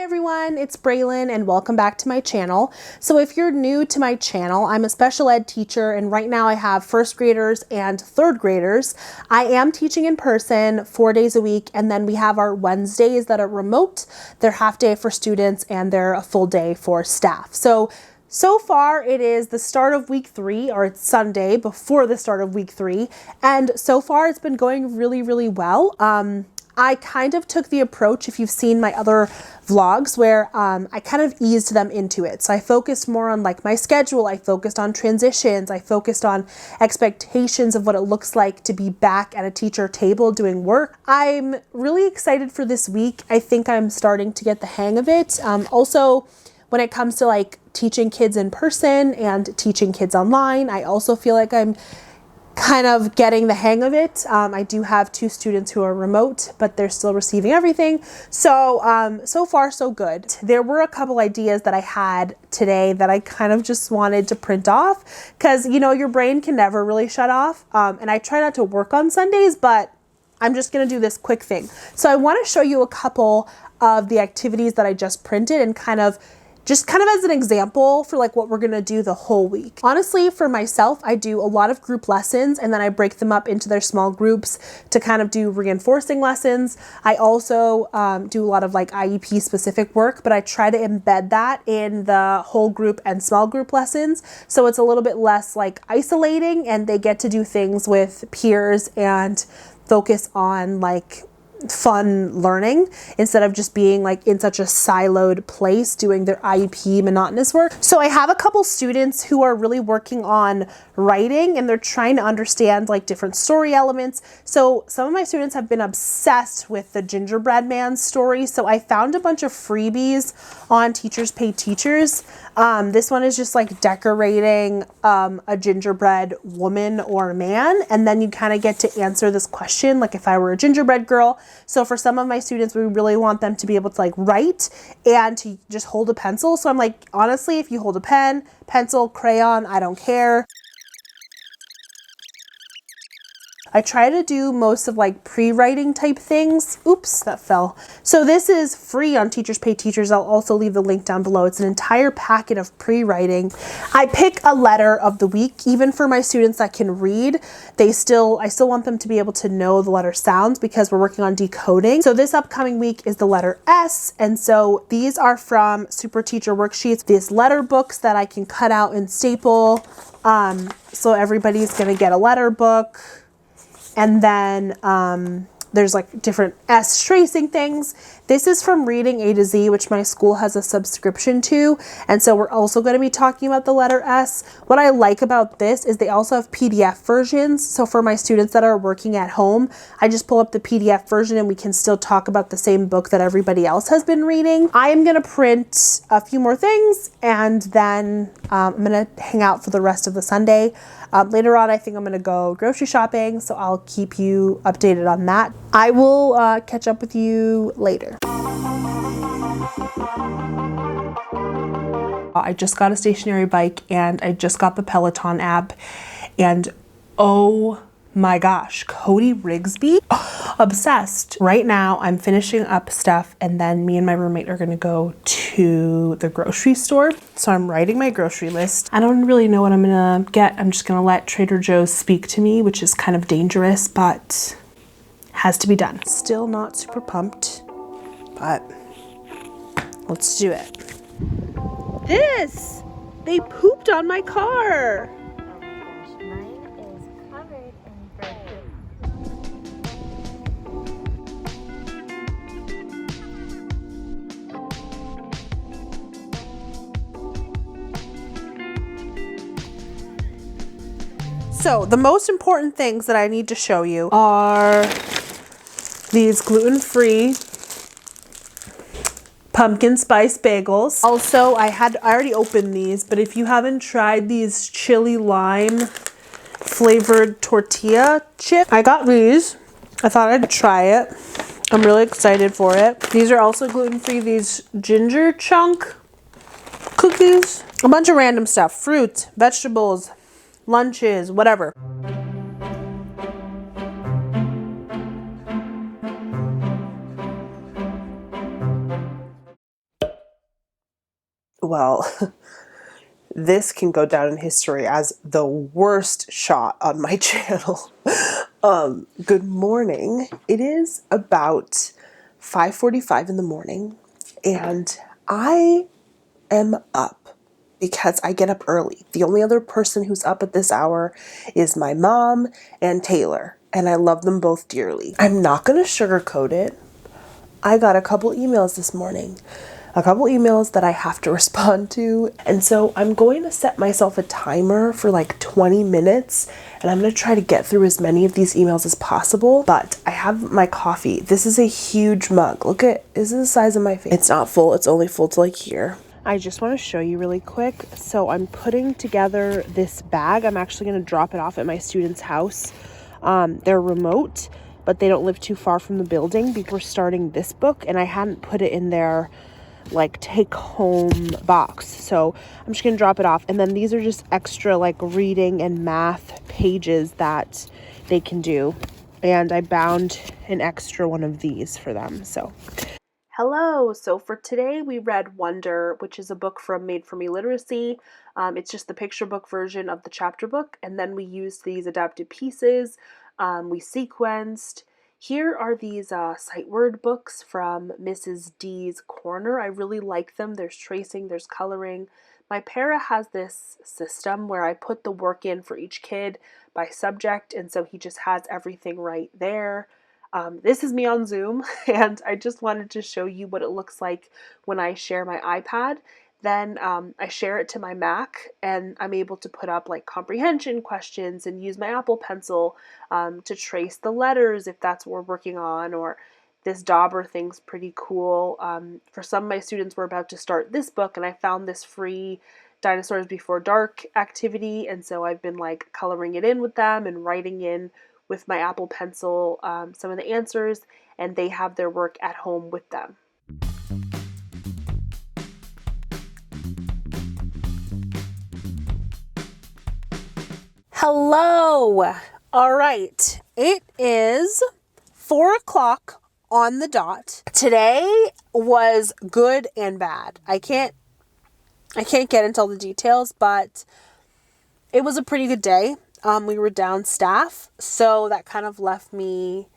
everyone, it's Braylon and welcome back to my channel. So if you're new to my channel, I'm a special ed teacher and right now I have first graders and third graders. I am teaching in person 4 days a week, and then we have our Wednesdays that are remote. They're half day for students and they're a full day for staff. So far it is the start of week 3, or it's Sunday before the start of week 3. And so far it's been going really well. I kind of took the approach, if you've seen my other vlogs, where I kind of eased them into it. So I focused more on like my schedule, I focused on transitions, I focused on expectations of what it looks like to be back at a teacher table doing work. I'm really excited for this week. I think I'm starting to get the hang of it. Also, when it comes to like teaching kids in person and teaching kids online, I also feel like I'm kind of getting the hang of it. I do have 2 students who are remote, but they're still receiving everything. So, so far so good. There were a couple ideas that I had today that I kind of just wanted to print off because, you know, your brain can never really shut off. And I try not to work on Sundays, but I'm just going to do this quick thing. So I want to show you a couple of the activities that I just printed and kind of as an example for like what we're gonna do the whole week. Honestly, for myself, I do a lot of group lessons and then I break them up into their small groups to kind of do reinforcing lessons. I also do a lot of like IEP specific work, but I try to embed that in the whole group and small group lessons. So it's a little bit less like isolating and they get to do things with peers and focus on like fun learning instead of just being like in such a siloed place doing their IEP monotonous work. So I have a couple students who are really working on writing and they're trying to understand like different story elements. So some of my students have been obsessed with the gingerbread man story. So I found a bunch of freebies on Teachers Pay Teachers. This one is just like decorating a gingerbread woman or man, and then you kind of get to answer this question like if I were a gingerbread girl. So for some of my students, we really want them to be able to like write and to just hold a pencil. So I'm like, honestly, if you hold a pen, pencil, crayon, I don't care. I try to do most of like pre-writing type things. Oops, that fell. So this is free on Teachers Pay Teachers. I'll also leave the link down below. It's an entire packet of pre-writing. I pick a letter of the week, even for my students that can read. I still want them to be able to know the letter sounds because we're working on decoding. So this upcoming week is the letter S. And so these are from Super Teacher Worksheets, these letter books that I can cut out and staple. So everybody's gonna get a letter book. And then there's like different S tracing things. This is from Reading A to Z, which my school has a subscription to. And so we're also going to be talking about the letter S. What I like about this is they also have PDF versions. So for my students that are working at home, I just pull up the PDF version and we can still talk about the same book that everybody else has been reading. I am going to print a few more things and then I'm going to hang out for the rest of the Sunday. Later on, I think I'm going to go grocery shopping, so I'll keep you updated on that. I will catch up with you later. I just got a stationary bike and I just got the Peloton app, and oh my gosh, Cody Rigsby, obsessed. Right now I'm finishing up stuff and then me and my roommate are gonna go to the grocery store. So I'm writing my grocery list. I don't really know what I'm gonna get. I'm just gonna let Trader Joe's speak to me, which is kind of dangerous, but has to be done. Still not super pumped, but let's do it. They pooped on my car. So the most important things that I need to show you are these gluten-free pumpkin spice bagels. Also, I already opened these, but if you haven't tried these chili lime flavored tortilla chip, I got these. I thought I'd try it. I'm really excited for it. These are also gluten-free, these ginger chunk cookies. A bunch of random stuff, fruit, vegetables, lunches, whatever. Well, this can go down in history as the worst shot on my channel. Good morning. It is about 5:45 in the morning, and I am up because I get up early. The only other person who's up at this hour is my mom and Taylor, and I love them both dearly. I'm not going to sugarcoat it. I got a couple emails this morning. A couple emails that I have to respond to. And so I'm going to set myself a timer for like 20 minutes, and I'm going to try to get through as many of these emails as possible. But I have my coffee. This is a huge mug. Look at, this is the size of my face. It's not full. It's only full to like here. I just want to show you really quick. So I'm putting together this bag. I'm actually going to drop it off at my student's house. They're remote, but they don't live too far from the building because we're starting this book, and I hadn't put it in their like take home box, so I'm just gonna drop it off. And then these are just extra like reading and math pages that they can do, and I bound an extra one of these for them. So hello. So for today we read Wonder, which is a book from Made For Me Literacy. It's just the picture book version of the chapter book, and then we used these adapted pieces. We sequenced. Here are these sight word books from Mrs. D's Corner. I really like them. There's tracing, there's coloring. My para has this system where I put the work in for each kid by subject, and so he just has everything right there. This is me on Zoom, and I just wanted to show you what it looks like when I share my iPad. Then I share it to my Mac, and I'm able to put up like comprehension questions and use my Apple Pencil to trace the letters if that's what we're working on, or this dauber thing's pretty cool. For some of my students, we're about to start this book, and I found this free Dinosaurs Before Dark activity, and so I've been like coloring it in with them and writing in with my Apple Pencil some of the answers, and they have their work at home with them. Hello. All right. It is 4 o'clock on the dot. Today was good and bad. I can't get into all the details, but it was a pretty good day. We were down staff, so that kind of left me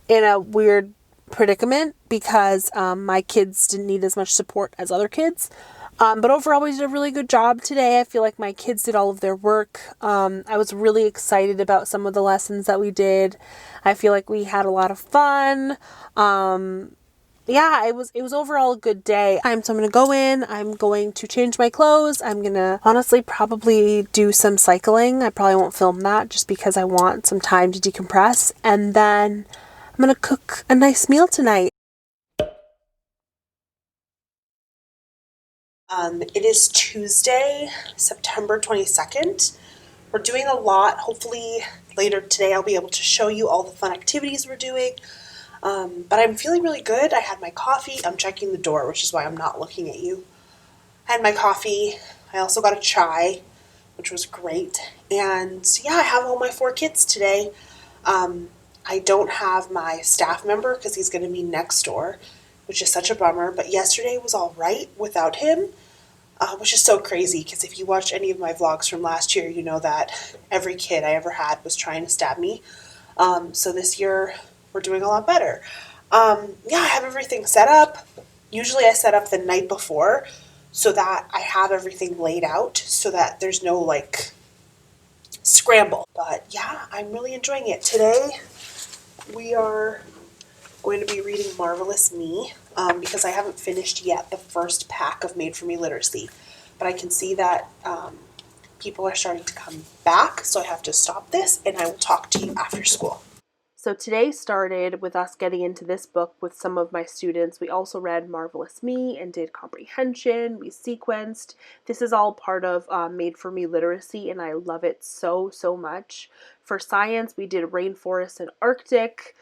in a weird predicament because my kids didn't need as much support as other kids. But overall, we did a really good job today. I feel like my kids did all of their work. I was really excited about some of the lessons that we did. I feel like we had a lot of fun. Yeah, it was overall a good day. So I'm going to go in. I'm going to change my clothes. I'm going to honestly probably do some cycling. I probably won't film that just because I want some time to decompress. And then I'm going to cook a nice meal tonight. It is Tuesday, September 22nd. We're doing a lot. Hopefully later today I'll be able to show you all the fun activities we're doing. But I'm feeling really good. I had my coffee. I'm checking the door, which is why I'm not looking at you. I had my coffee. I also got a chai, which was great. And yeah, I have all my 4 kids today. I don't have my staff member because he's going to be next door, which is such a bummer. But yesterday was all right without him. Which is so crazy because if you watch any of my vlogs from last year, you know that every kid I ever had was trying to stab me. So this year we're doing a lot better. Yeah, I have everything set up. Usually I set up the night before so that I have everything laid out so that there's no like scramble. But yeah, I'm really enjoying it. Today we are going to be reading Marvelous Me because I haven't finished yet the first pack of Made For Me Literacy. But I can see that people are starting to come back, so I have to stop this, and I will talk to you after school. So today started with us getting into this book with some of my students. We also read Marvelous Me and did comprehension. We sequenced. This is all part of Made For Me Literacy, and I love it so, so much. For science, we did Rainforest and Arctic.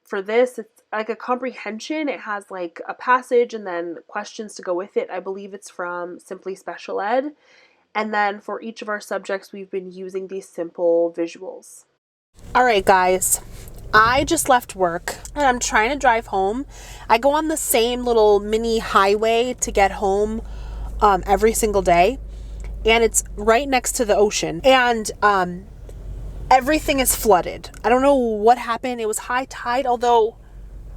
For this, it's like a comprehension. It has like a passage and then questions to go with it. I believe it's from Simply Special Ed. And then for each of our subjects, we've been using these simple visuals. All right, guys. I just left work and I'm trying to drive home. I go on the same little mini highway to get home every single day, and it's right next to the ocean, and everything is flooded. I don't know what happened. It was high tide, although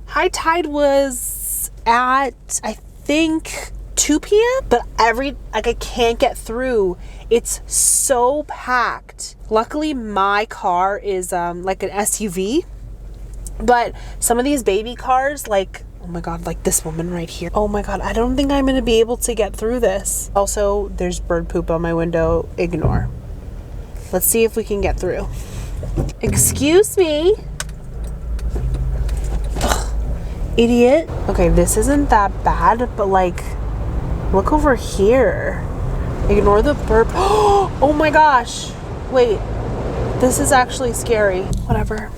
high tide was at, I think, 2 p.m. But I can't get through. It's so packed. Luckily, my car is like an SUV. But some of these baby cars, like, oh my God, like this woman right here. Oh my God, I don't think I'm gonna be able to get through this. Also, there's bird poop on my window. Ignore. Let's see if we can get through. Excuse me. Ugh, idiot. Okay, this isn't that bad, but like, look over here. Ignore the bird. Oh my gosh. Wait, this is actually scary. Whatever.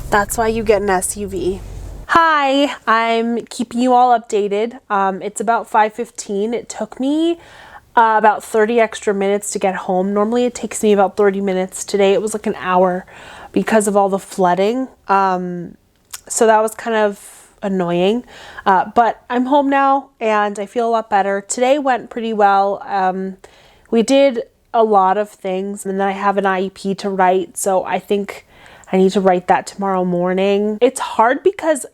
That's why you get an SUV. Hi, I'm keeping you all updated. It's about 5:15. It took me about 30 extra minutes to get home. Normally it takes me about 30 minutes. Today it was like an hour because of all the flooding. So that was kind of annoying. But I'm home now and I feel a lot better. Today went pretty well. We did a lot of things, and then I have an IEP to write. So I think I need to write that tomorrow morning. It's hard because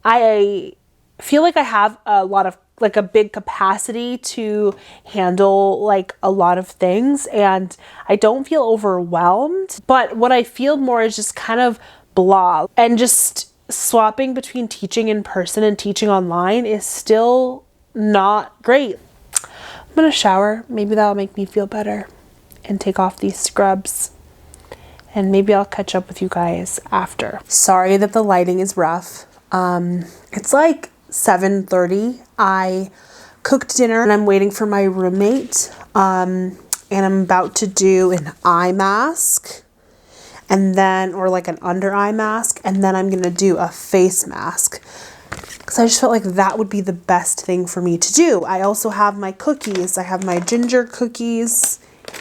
I feel like I have a lot of, like, a big capacity to handle like a lot of things, and I don't feel overwhelmed. But what I feel more is just kind of blah, and just swapping between teaching in person and teaching online is still not great. I'm gonna shower. Maybe that'll make me feel better, and take off these scrubs. And maybe I'll catch up with you guys after. Sorry that the lighting is rough. It's like 7:30. I cooked dinner and I'm waiting for my roommate. And I'm about to do an eye mask, and then, or like an under eye mask, and then I'm gonna do a face mask, because I just felt like that would be the best thing for me to do. I also have my cookies. I have my ginger cookies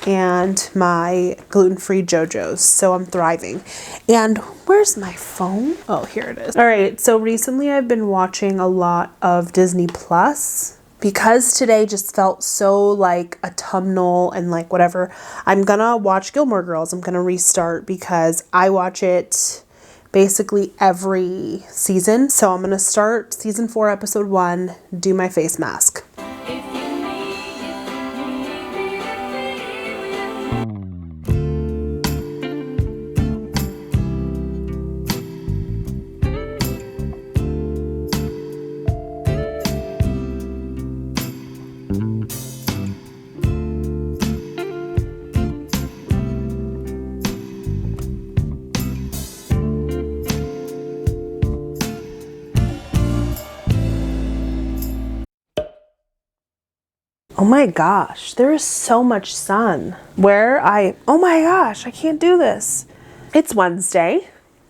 and my gluten-free JoJo's, so I'm thriving. And where's my phone? Oh, here it is. All right, so recently I've been watching a lot of Disney Plus. Because today just felt so like autumnal and like whatever, I'm gonna watch Gilmore Girls. I'm gonna restart because I watch it basically every season. So I'm gonna start season 4, episode 1, do my face mask. Oh my gosh, there is so much sun. Oh my gosh, I can't do this. It's Wednesday,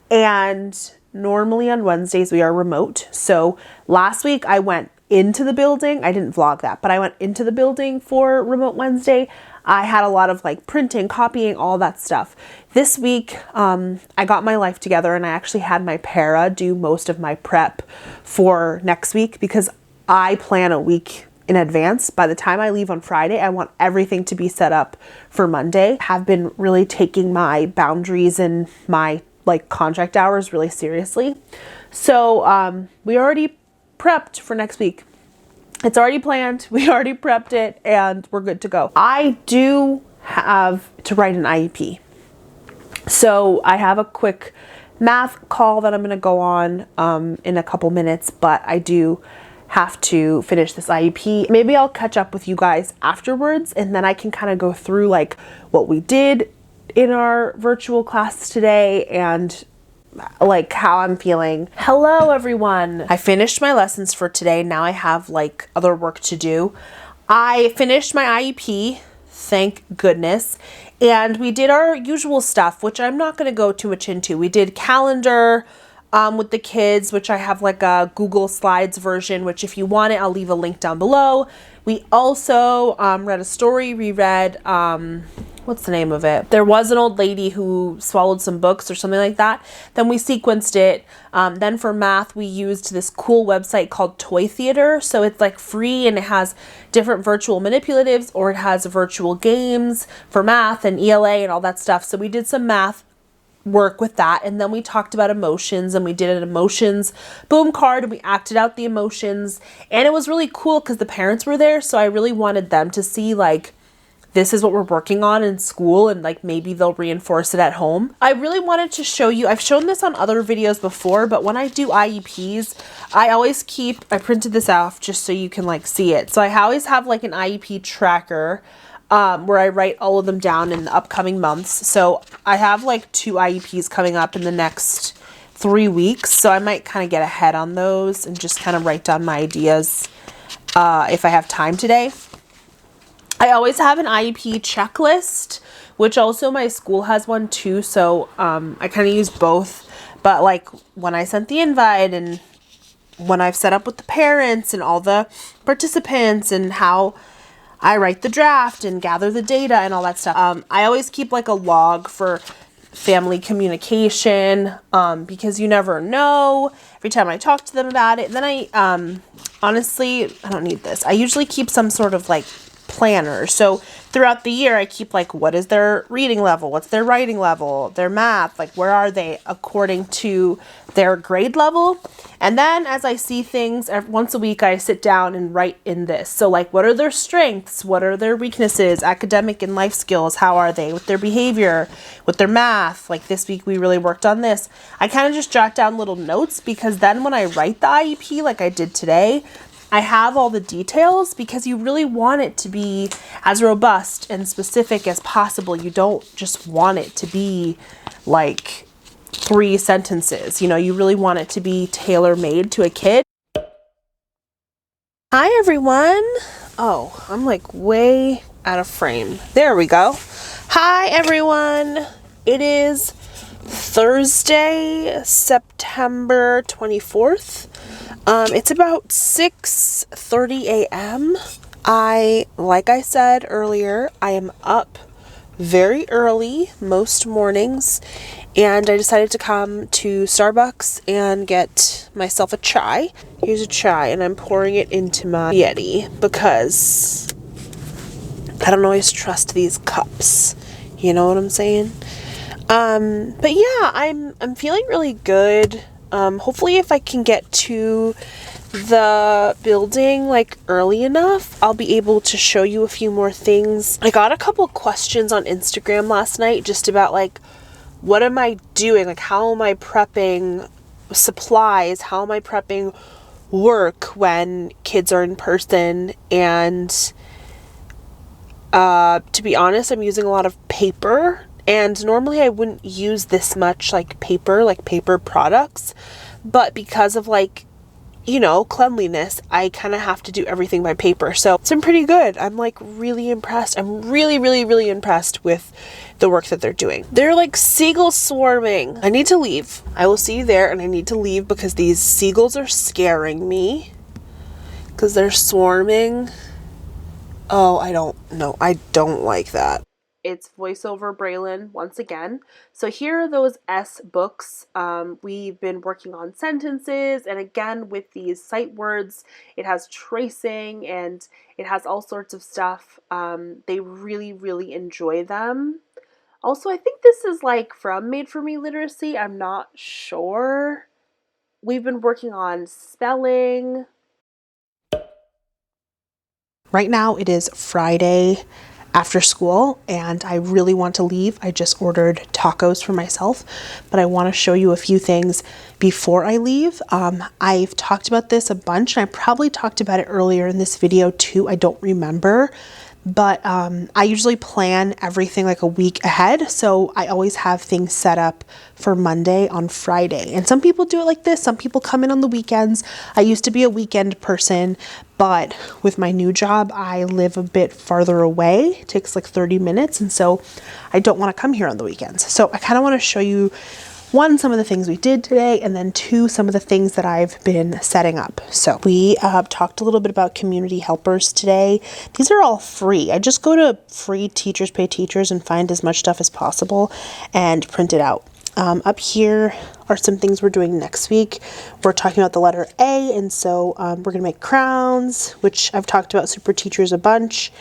and normally on Wednesdays we are remote. So last week I went into the building. I didn't vlog that, but I went into the building for Remote Wednesday. I had a lot of like printing, copying, all that stuff. This week, I got my life together and I actually had my para do most of my prep for next week, because I plan a week in advance. By the time I leave on Friday, I want everything to be set up for Monday. Have been really taking my boundaries and my like contract hours really seriously. So we already prepped for next week. It's already planned. We already prepped it and we're good to go. I do have to write an IEP. So I have a quick math call that I'm going to go on in a couple minutes, but I do have to finish this IEP. Maybe I'll catch up with you guys afterwards, and then I can kind of go through like what we did in our virtual class today and like how I'm feeling. Hello everyone. I finished my lessons for today. Now I have like other work to do. I finished my IEP, thank goodness. And we did our usual stuff, which I'm not going to go too much into. We did calendar with the kids, which I have like a Google Slides version, which if you want it, I'll leave a link down below. We also read a story. We read what's the name of it? There was an old lady who swallowed some books or something like that. Then we sequenced it. Then for math, we used this cool website called Toy Theater. So it's like free and it has different virtual manipulatives, or it has virtual games for math and ELA and all that stuff. So we did some math work with that, and then we talked about emotions, and we did an emotions boom card, and we acted out the emotions, and it was really cool because the parents were there, so I really wanted them to see like, this is what we're working on in school, and like maybe they'll reinforce it at home. I really wanted to show you, I've shown this on other videos before, but when I do IEPs, I printed this off just so you can like see it. So I always have like an IEP tracker where I write all of them down in the upcoming months. So I have like 2 IEPs coming up in the next 3 weeks. So I might kind of get ahead on those and just kind of write down my ideas if I have time today. I always have an IEP checklist, which also my school has one too. So I kind of use both. But like when I sent the invite and when I've set up with the parents and all the participants and how I write the draft and gather the data and all that stuff. I always keep like a log for family communication because you never know. Every time I talk to them about it. And then I, honestly, I don't need this. I usually keep some sort of like planner. So throughout the year, I keep like, what is their reading level? What's their writing level? Their math, like where are they according to their grade level? And then as I see things once a week, I sit down and write in this. So like, what are their strengths? What are their weaknesses? Academic and life skills. How are they with their behavior, with their math? Like this week, we really worked on this. I kind of just jot down little notes because then when I write the IEP, like I did today, I have all the details because you really want it to be as robust and specific as possible. You don't just want it to be like 3 sentences. You know, you really want it to be tailor-made to a kid. Hi, everyone. Oh, I'm like way out of frame. There we go. Hi, everyone. It is Thursday, September 24th. It's about 6:30 a.m. Like I said earlier, I am up very early most mornings, and I decided to come to Starbucks and get myself a chai. Here's a chai, and I'm pouring it into my Yeti because I don't always trust these cups. You know what I'm saying? But yeah, I'm feeling really good. Hopefully if I can get to the building like early enough, I'll be able to show you a few more things. I got a couple questions on Instagram last night just about like, what am I doing? Like, how am I prepping supplies? How am I prepping work when kids are in person? And to be honest, I'm using a lot of paper. And normally I wouldn't use this much like paper products, but because of like, you know, cleanliness, I kind of have to do everything by paper. So it's been pretty good. I'm like really impressed. I'm really, really, really impressed with the work that they're doing. They're like seagulls swarming. I need to leave. I will see you there, and I need to leave because these seagulls are scaring me because they're swarming. Oh, I don't know. I don't like that. It's VoiceOver Braylon once again. So here are those S books. We've been working on sentences, and again with these sight words, it has tracing and it has all sorts of stuff. They really, really enjoy them. Also, I think this is like from Made For Me Literacy. I'm not sure. We've been working on spelling. Right now it is Friday after school, and I really want to leave. I just ordered tacos for myself, but I want to show you a few things before I leave. I've talked about this a bunch, and I probably talked about it earlier in this video too. I don't remember, but I usually plan everything like a week ahead, so I always have things set up for Monday on Friday. And some people do it like this. Some people come in on the weekends. I used to be a weekend person, but with my new job, I live a bit farther away. It takes like 30 minutes, and so I don't want to come here on the weekends. So I kind of want to show you one, some of the things we did today, and then two, some of the things that I've been setting up. So we talked a little bit about community helpers today. These are all free. I just go to free Teachers Pay Teachers and find as much stuff as possible and print it out. Up here are some things we're doing next week. We're talking about the letter A, and so we're going to make crowns, which I've talked about Super Teachers a bunch.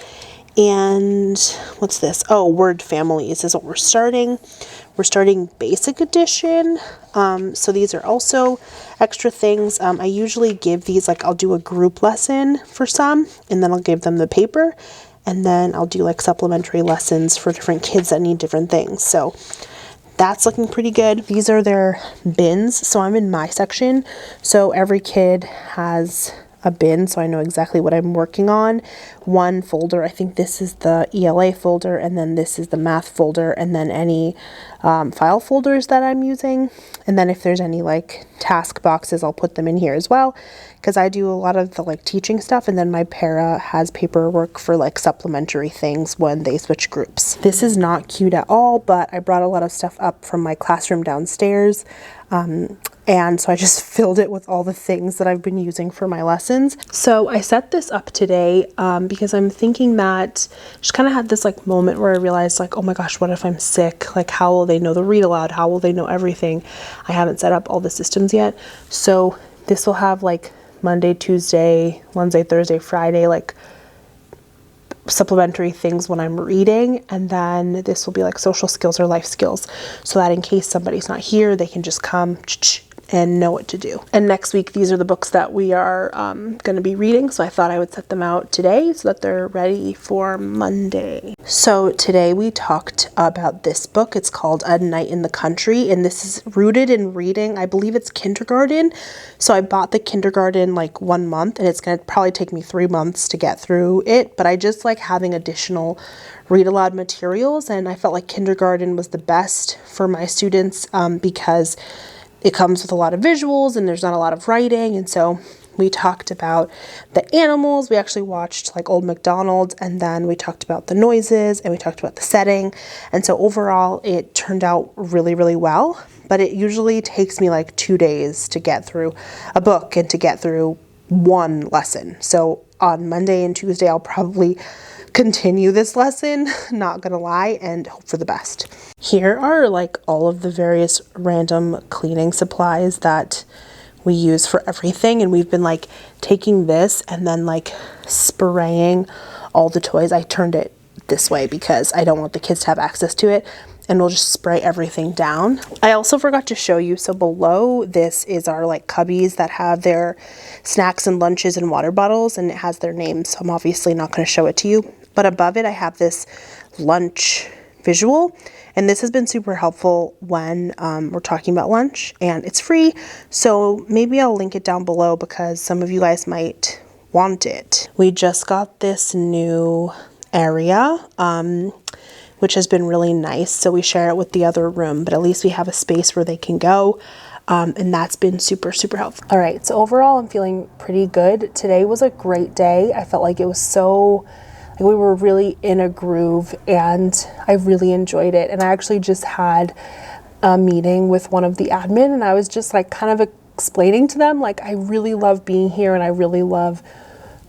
And what's this? Oh, word families is what we're starting. We're starting basic edition. So these are also extra things. I usually give these, like I'll do a group lesson for some, and then I'll give them the paper, and then I'll do like supplementary lessons for different kids that need different things. So that's looking pretty good. These are their bins. So I'm in my section. So every kid has a bin, so I know exactly what I'm working on. One folder, I think this is the ELA folder, and then this is the math folder, and then any file folders that I'm using. And then if there's any like task boxes, I'll put them in here as well, because I do a lot of the like teaching stuff, and then my para has paperwork for like supplementary things when they switch groups. This is not cute at all, but I brought a lot of stuff up from my classroom downstairs. And so I just filled it with all the things that I've been using for my lessons. So I set this up today because I'm thinking that just kind of had this like moment where I realized like, oh my gosh, what if I'm sick? Like, how will they know the read aloud? How will they know everything? I haven't set up all the systems yet. So this will have like Monday, Tuesday, Wednesday, Thursday, Friday, like supplementary things when I'm reading, and then this will be like social skills or life skills, so that in case somebody's not here, they can just come and know what to do. And next week, these are the books that we are going to be reading, so I thought I would set them out today so that they're ready for Monday. So today we talked about this book. It's called A Night in the Country, and this is rooted in reading. I believe it's kindergarten, so I bought the kindergarten like 1 month, and it's going to probably take me 3 months to get through it, but I just like having additional read aloud materials, and I felt like kindergarten was the best for my students because it comes with a lot of visuals and there's not a lot of writing. And so we talked about the animals. We actually watched like Old MacDonald, and then we talked about the noises, and we talked about the setting. And so overall it turned out really, really well, but it usually takes me like 2 days to get through a book and to get through one lesson. So on Monday and Tuesday, I'll probably continue this lesson, not gonna lie, and hope for the best. Here are like all of the various random cleaning supplies that we use for everything, and we've been like taking this and then like spraying all the toys. I turned it this way because I don't want the kids to have access to it, and we'll just spray everything down. I also forgot to show you, so below this is our like cubbies that have their snacks and lunches and water bottles, and it has their names, so I'm obviously not going to show it to you. But above it I have this lunch visual, and this has been super helpful when we're talking about lunch, and it's free, so maybe I'll link it down below because some of you guys might want it. We just got this new area, which has been really nice, so we share it with the other room, but at least we have a space where they can go, and that's been super, super helpful. All right, so overall I'm feeling pretty good. Today was a great day. I felt like it was so, like we were really in a groove, and I really enjoyed it. And I actually just had a meeting with one of the admin, and I was just like kind of explaining to them, like, I really love being here and I really love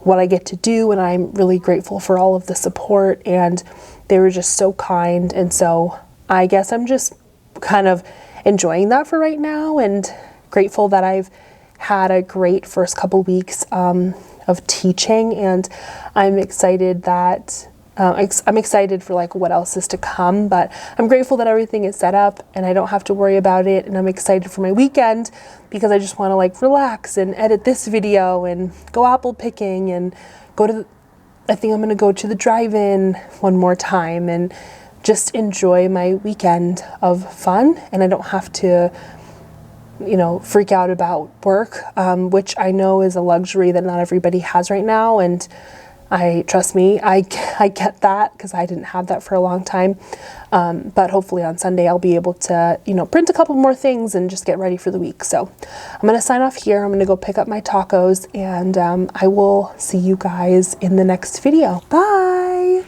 what I get to do, and I'm really grateful for all of the support, and they were just so kind. And so I guess I'm just kind of enjoying that for right now, and grateful that I've had a great first couple weeks of teaching, and I'm excited that I'm excited for like what else is to come, but I'm grateful that everything is set up and I don't have to worry about it, and I'm excited for my weekend because I just want to like relax and edit this video and go apple picking and go to I think I'm going to go to the drive-in one more time and just enjoy my weekend of fun, and I don't have to, you know, freak out about work, which I know is a luxury that not everybody has right now. And trust me, I get that because I didn't have that for a long time. But hopefully on Sunday I'll be able to, you know, print a couple more things and just get ready for the week. So I'm going to sign off here. I'm going to go pick up my tacos, and I will see you guys in the next video. Bye.